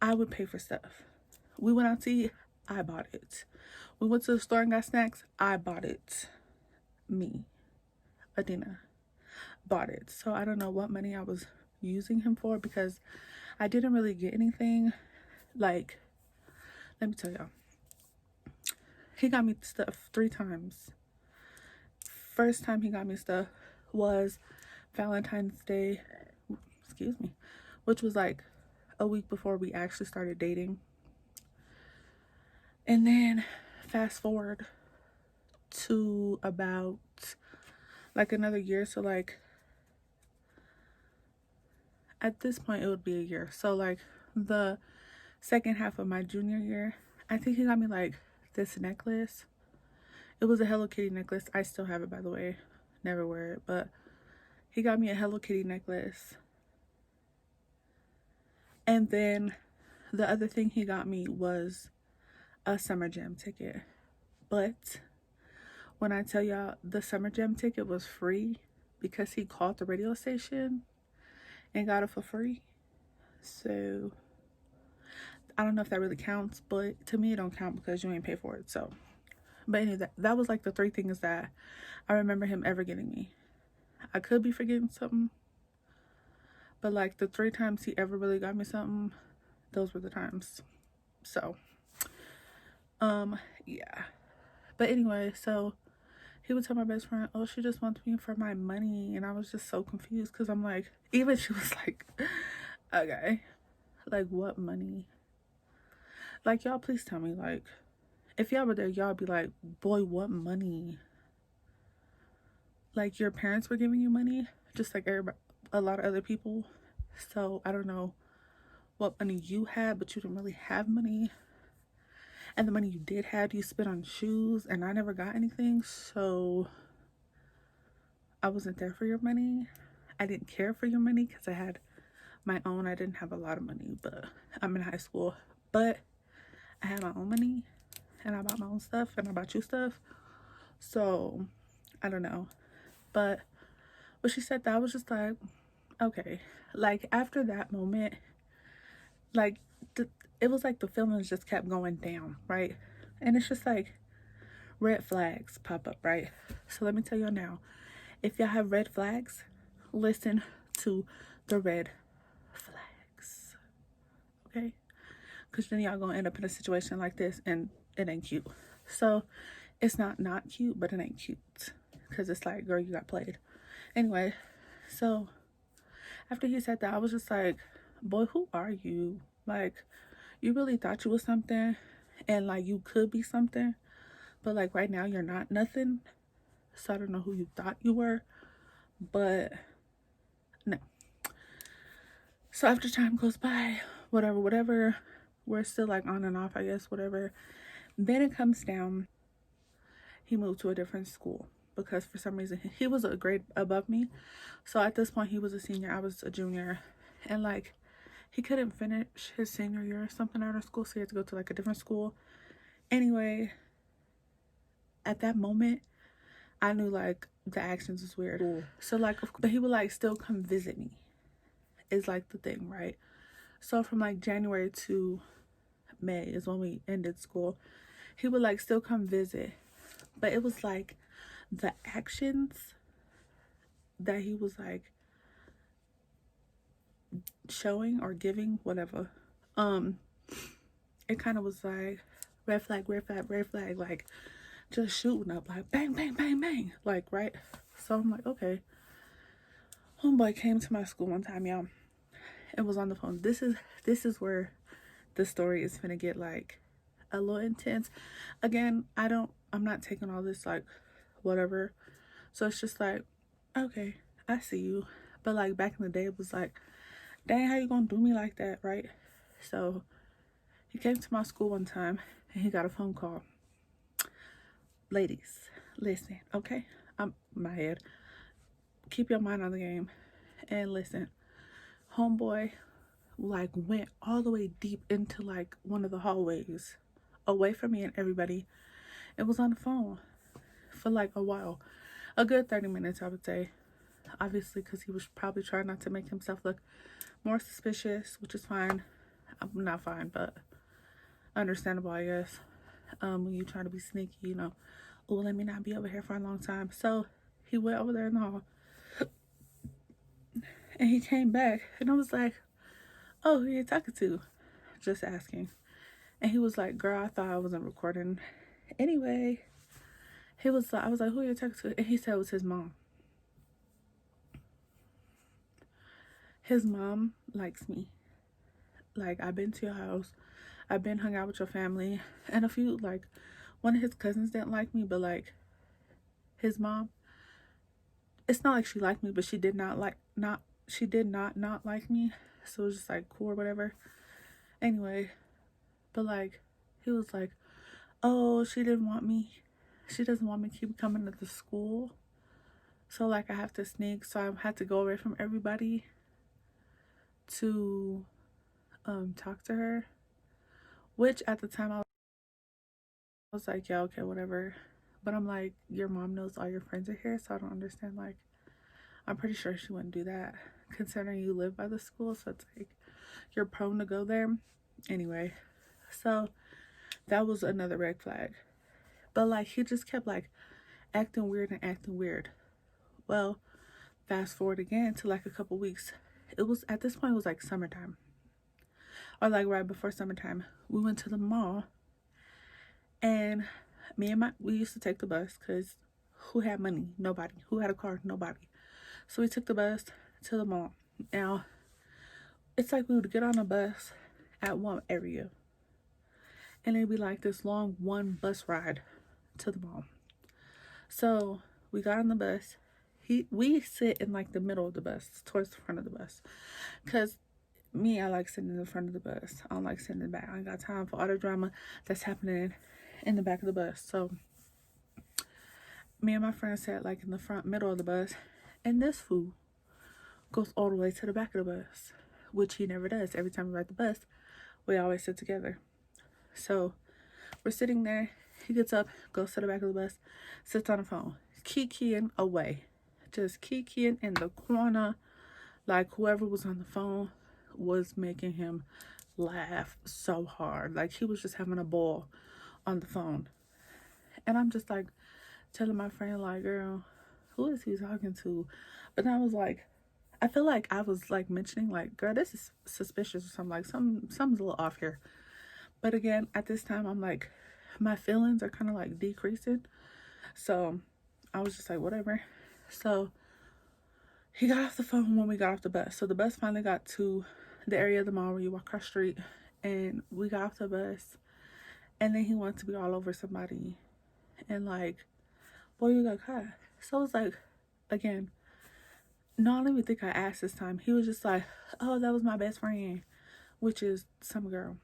I would pay for stuff. We went out to eat, I bought it. We went to the store and got snacks, I bought it. Me, Adina, bought it. So I don't know what money I was using him for, because I didn't really get anything. Like, let me tell y'all, he got me stuff 3 times. First time he got me stuff was Valentine's Day, excuse me, which was like a week before we actually started dating. And then fast forward to about like another year. So like at this point it would be a year. So like the second half of my junior year, I think he got me like this necklace. It was a Hello Kitty necklace. I still have it, by the way. Never wear it, but he got me a Hello Kitty necklace. And then the other thing he got me was a summer jam ticket. But when I tell y'all the summer jam ticket was free because he called the radio station and got it for free. So I don't know if that really counts, but to me it don't count because you ain't pay for it. So, but anyway, that was like the 3 things that I remember him ever getting me. I could be forgetting something, but like the 3 times he ever really got me something, those were the times. So yeah. But anyway, so he would tell my best friend, oh, she just wants me for my money. And I was just so confused because I'm like, even she was like, okay, like what money? Like, y'all please tell me, like, if y'all were there, y'all be like, boy, what money? Like, your parents were giving you money, just like everybody, a lot of other people. So I don't know what money you had, but you didn't really have money. And the money you did have, you spent on shoes, and I never got anything. So I wasn't there for your money. I didn't care for your money because I had my own. I didn't have a lot of money, but I'm in high school. But I had my own money, and I bought my own stuff, and I bought you stuff. So I don't know. But when she said that, I was just like, okay. Like, after that moment, like, it was like the feelings just kept going down, right? And it's just like red flags pop up, right? So let me tell y'all now, if y'all have red flags, listen to the red flags, okay? Because then y'all gonna end up in a situation like this and it ain't cute. So it's not cute, but it ain't cute, because it's like, girl, you got played. Anyway, so after he said that, I was just like, boy, who are you? Like, you really thought you was something, and like you could be something, but like right now you're not nothing. So I don't know who you thought you were, but no. So after time goes by, whatever, we're still like on and off, I guess, whatever. Then it comes down, he moved to a different school because for some reason he was a grade above me. So at this point he was a senior, I was a junior, and like he couldn't finish his senior year or something out of school, so he had to go to like a different school. Anyway, at that moment, I knew like the actions was weird. Ooh. So like, but he would like still come visit me, is like the thing, right? So from like January to May is when we ended school. He would like still come visit, but it was like the actions that he was like showing or giving, whatever. It kind of was like red flag, red flag, red flag, like just shooting up, like bang, bang, bang, bang, like, right? So I'm like, okay. Homeboy came to my school one time, y'all. It was on the phone. This is where the story is gonna get like a little intense. Again, I'm not taking all this like whatever. So it's just like, okay, I see you. But like back in the day, it was like, dang, how you gonna do me like that, right? So he came to my school one time and he got a phone call. Ladies, listen, okay? I'm my head. Keep your mind on the game and listen. Homeboy like went all the way deep into like one of the hallways away from me and everybody. It was on the phone for like a while, a good 30 minutes, I would say, obviously, because he was probably trying not to make himself look more suspicious, which is fine. I'm not fine, but understandable, I guess. When you try to be sneaky, you know, oh, let me not be over here for a long time. So he went over there in the hall and he came back and I was like, oh, who you talking to? Just asking. And he was like, girl, I thought I wasn't recording. Anyway, he was like, I was like, who are you talking to? And he said it was his mom. His mom likes me. Like, I've been to your house. I've been hung out with your family. And a few, like, one of his cousins didn't like me, but like, his mom, it's not like she liked me, but she did not not like me. So it was just like cool or whatever. Anyway, but like, he was like, oh, she didn't want me. She doesn't want me to keep coming to the school. So like I have to sneak. So I had to go away from everybody to talk to her. Which at the time I was like, yeah, okay, whatever. But I'm like, your mom knows all your friends are here, so I don't understand. Like, I'm pretty sure she wouldn't do that, considering you live by the school. So it's like, you're prone to go there. Anyway, so that was another red flag. But like, he just kept like acting weird and acting weird. Well, fast forward again to like a couple weeks. It was, at this point, it was like summertime. Or like right before summertime. We went to the mall. And we used to take the bus because who had money? Nobody. Who had a car? Nobody. So we took the bus to the mall. Now, it's like we would get on a bus at one area. And it'd be like this long one bus ride to the mall. So we got on the bus. We sit in like the middle of the bus, towards the front of the bus. Because me, I like sitting in the front of the bus. I don't like sitting in the back. I ain't got time for all the drama that's happening in the back of the bus. So me and my friend sat like in the front middle of the bus, and this fool goes all the way to the back of the bus, which he never does. Every time we ride the bus, we always sit together. So we're sitting there. He gets up, goes to the back of the bus, sits on the phone, kikiing away, just kikiing in the corner, like whoever was on the phone was making him laugh so hard. Like he was just having a ball on the phone. And I'm just like telling my friend, like, girl, who is he talking to? But then I was like, I feel like I was like mentioning, like, girl, this is suspicious or something. Like something's a little off here. But again, at this time, I'm like, my feelings are kind of like decreasing. So I was just like, whatever. So he got off the phone when we got off the bus. So the bus finally got to the area of the mall where you walk across the street. And we got off the bus. And then he wanted to be all over somebody. And like, boy, you got caught. So it's like, again, no, I don't even think I asked this time. He was just like, oh, that was my best friend. Which is some girl.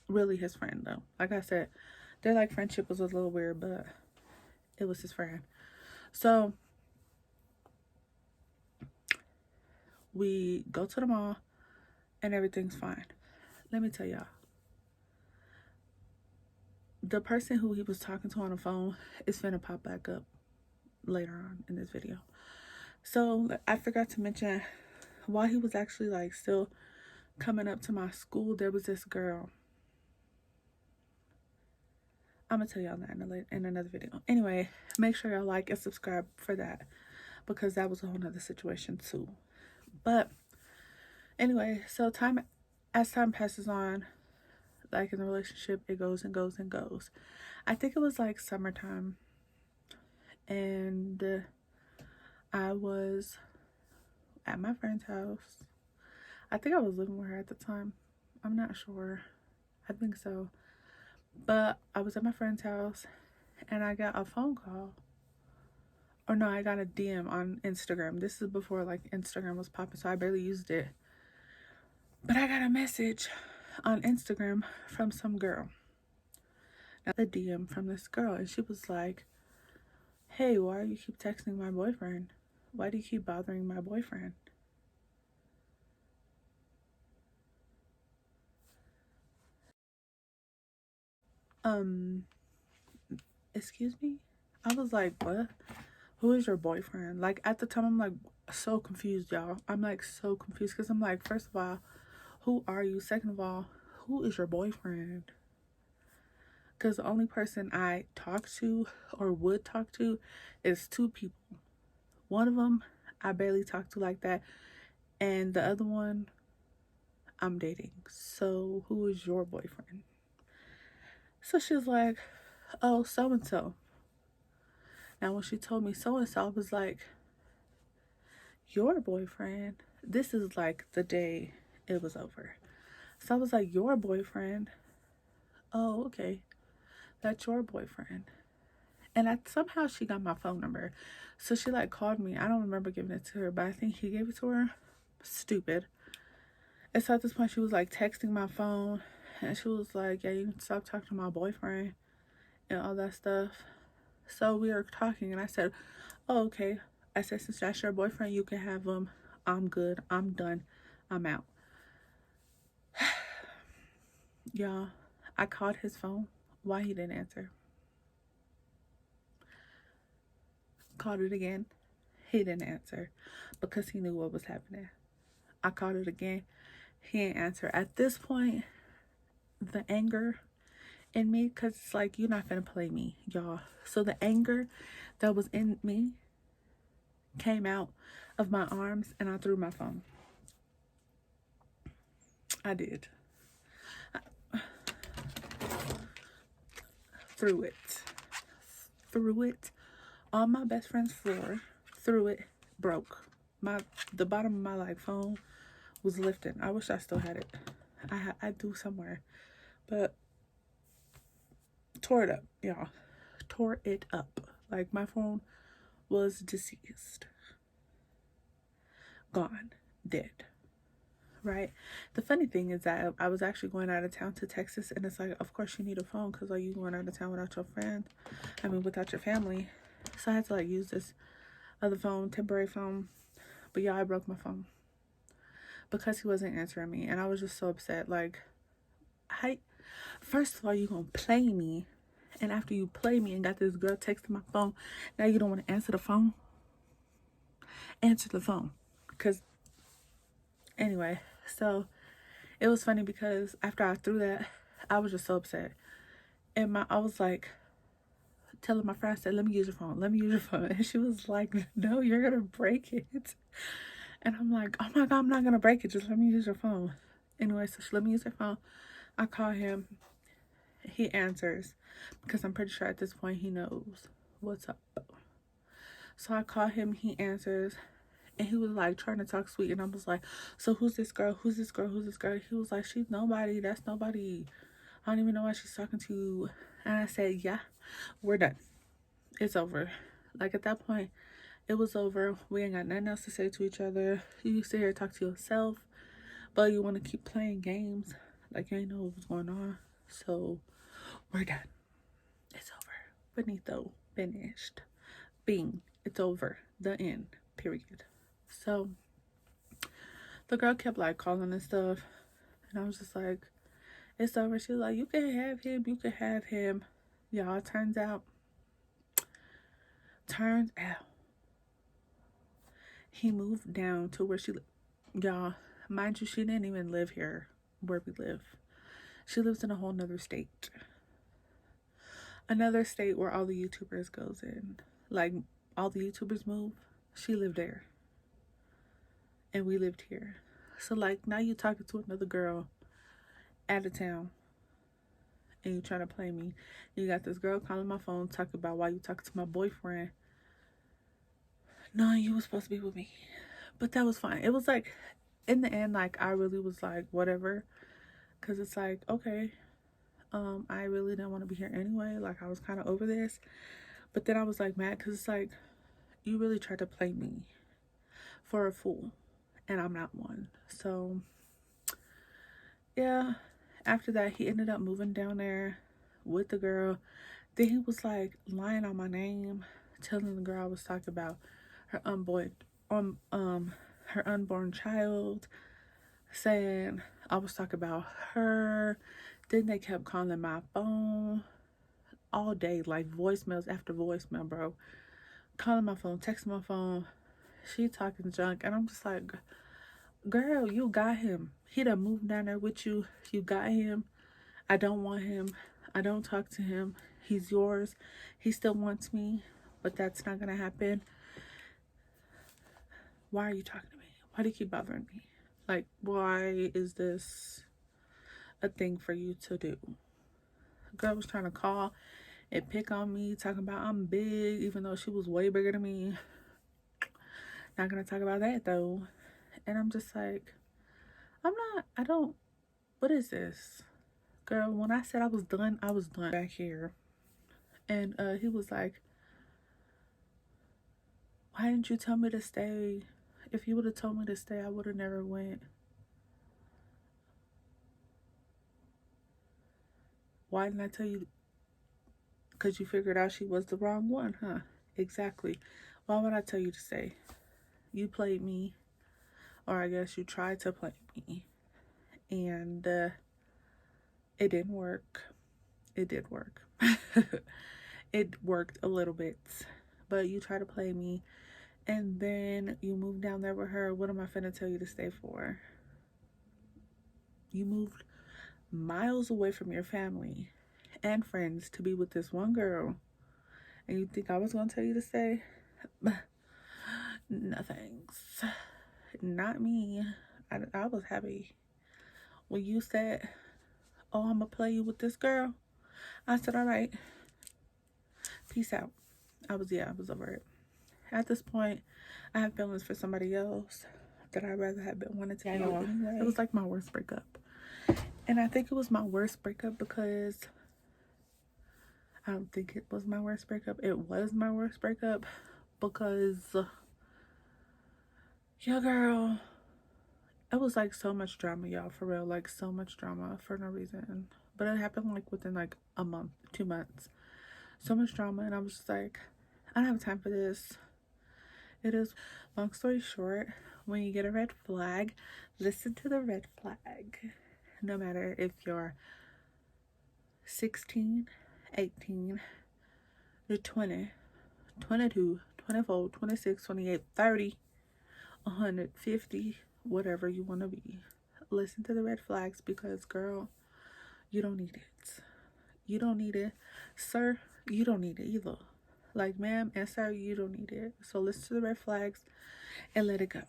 Really his friend, though. Like I said, their like friendship was a little weird, but it was his friend. So we go to the mall and everything's fine. Let me tell y'all, the person who he was talking to on the phone is finna pop back up later on in this video. So I forgot to mention, while he was actually like still coming up to my school, there was this girl. I'm gonna tell y'all that in another video. Anyway, make sure y'all like and subscribe for that, because that was a whole nother situation too. But anyway, so as time passes on, like in the relationship, it goes and goes and goes. I think it was like summertime, and I was at my friend's house. I think I was living with her at the time. I'm not sure. I think so. But I was at my friend's house and I got a phone call. Or no, I got a DM on Instagram. This is before like Instagram was popping, so I barely used it. But I got a message on Instagram from some girl. Now, a DM from this girl, and she was like, hey, why do you keep texting my boyfriend? Why do you keep bothering my boyfriend? Excuse me? I was like, what? Who is your boyfriend? Like, at the time, I'm like so confused, y'all. I'm like so confused because I'm like, first of all, who are you? Second of all, who is your boyfriend? Because the only person I talk to or would talk to is two people. One of them I barely talk to like that, and the other one I'm dating. So who is your boyfriend? So she's like, oh, so and so. Now when she told me so and so, I was like, your boyfriend? This is like the day it was over. So I was like, your boyfriend? Oh, okay. That's your boyfriend. And somehow she got my phone number. So she like called me. I don't remember giving it to her, but I think he gave it to her. Stupid. And so at this point, she was like texting my phone. And she was like, yeah, you can stop talking to my boyfriend and all that stuff. So we were talking, and I said, oh, okay. I said, since that's your boyfriend, you can have him. I'm good. I'm done. I'm out. Y'all, I called his phone. Why he didn't answer? Called it again. He didn't answer because he knew what was happening. I called it again. He didn't answer. At this point, the anger in me, because it's like, you're not finna play me, y'all. So the anger that was in me came out of my arms, and I threw my phone. I did. Threw it. Threw it on my best friend's floor. Threw it. Broke. The bottom of my like phone was lifting. I wish I still had it. I do somewhere. But tore it up, y'all. Tore it up. Like, my phone was deceased. Gone. Dead. Right? The funny thing is that I was actually going out of town to Texas, and it's like, of course you need a phone, because like, you going out of town without your friend. Without your family. So I had to like use this other phone, temporary phone. But yeah, I broke my phone because he wasn't answering me, and I was just so upset. Like, first of all, you gonna play me, and after you play me and got this girl texting my phone, now you don't want to answer the phone. Answer the phone. Because anyway, so it was funny because after I threw that, I was just so upset. And I was like telling my friend, I said, let me use your phone. Let me use your phone. And she was like, no, you're going to break it. And I'm like, oh my God, I'm not going to break it. Just let me use your phone. Anyway, so she let me use her phone. I call him. He answers because I'm pretty sure at this point he knows what's up. So I call him. He answers. And he was like trying to talk sweet. And I was like, so who's this girl? Who's this girl? Who's this girl? He was like, she's nobody. That's nobody. I don't even know why she's talking to you. And I said, yeah, we're done. It's over. Like, at that point, it was over. We ain't got nothing else to say to each other. You sit here and talk to yourself, but you want to keep playing games like you ain't know what was going on. So we're done. It's over. Finito. Finished. Bing. It's over. The end. Period. So the girl kept like calling and stuff, and I was just like, it's over. She was like, you can have him. You can have him. Y'all, turns out he moved down to where she lived. Y'all, mind you, she didn't even live here where we live. She lives in a whole nother state. Another state where all the YouTubers goes in. Like, all the YouTubers move. She lived there. And we lived here. So, like, now you're talking to another girl out of town. And you trying to play me. You got this girl calling my phone talking about why you talking to my boyfriend. No, you was supposed to be with me. But that was fine. It was like, in the end, like, I really was like, whatever. Because it's like, okay, I really didn't want to be here anyway. Like, I was kind of over this. But then I was like mad because it's like, you really tried to play me for a fool. And I'm not one. So, yeah. After that, he ended up moving down there with the girl. Then he was like lying on my name, telling the girl I was talking about her her unborn child, saying I was talking about her. Then they kept calling my phone all day, like voicemails after voicemail, bro. Calling my phone, texting my phone. She talking junk, and I'm just like, Girl, you got him. He done moved down there with you. You got him. I don't want him. I don't talk to him. He's yours. He still wants me, but that's not gonna happen. Why are you talking to me? Why do you keep bothering me? Like, why is this a thing for you to do? Girl was trying to call and pick on me, talking about I'm big, even though she was way bigger than me. Not gonna talk about that though. And I'm just like, what is this? Girl, when I said I was done back here. And he was like, why didn't you tell me to stay? If you would have told me to stay, I would have never went. Why didn't I tell you? Because you figured out she was the wrong one, huh? Exactly. Why would I tell you to stay? You played me, or I guess you tried to play me, and it didn't work. It did work. It worked a little bit, but you tried to play me, and then you moved down there with her. What am I finna tell you to stay for? You moved miles away from your family and friends to be with this one girl, and you think I was gonna tell you to stay? No thanks. Not me. I was happy when you said, oh, I'm gonna play you with this girl. I said, all right, peace out. I was over it. At this point, I have feelings for somebody else that I'd rather have been wanted to be with anyway. It was like my worst breakup. And I think it was my worst breakup because I don't think it was my worst breakup. It was my worst breakup because, yeah, girl, it was like so much drama, y'all, for real. Like so much drama for no reason. But it happened like within like a month, 2 months. So much drama, and I was just like, I don't have time for this. It is, long story short, when you get a red flag, listen to the red flag. No matter if you're 16, 18, you're 20, 22, 24, 26, 28, 30, 150, whatever you want to be. Listen to the red flags because, girl, you don't need it. You don't need it. Sir, you don't need it either. Like, ma'am and sir, you don't need it. So listen to the red flags and let it go.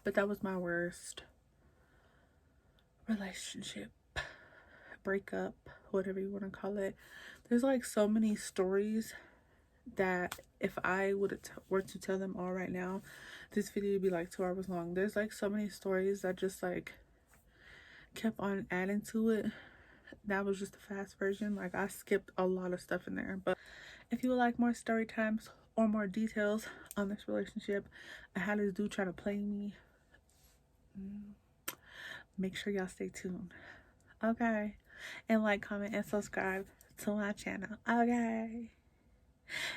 But that was my worst relationship, breakup, whatever you want to call it. There's like so many stories that if I were to tell them all right now, this video would be like 2 hours long. There's like so many stories that just like kept on adding to it. That was just the fast version. Like, I skipped a lot of stuff in there. But if you would like more story times or more details on this relationship and how this dude try to play me, make sure y'all stay tuned. Okay? And like, comment, and subscribe to my channel. Okay?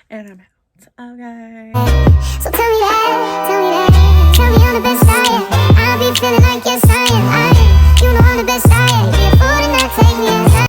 And I'm out. Okay? So tell me I'm the best I am. I'll be feeling like yes I am. You know I'm the best I am. Be a fool and not take me inside.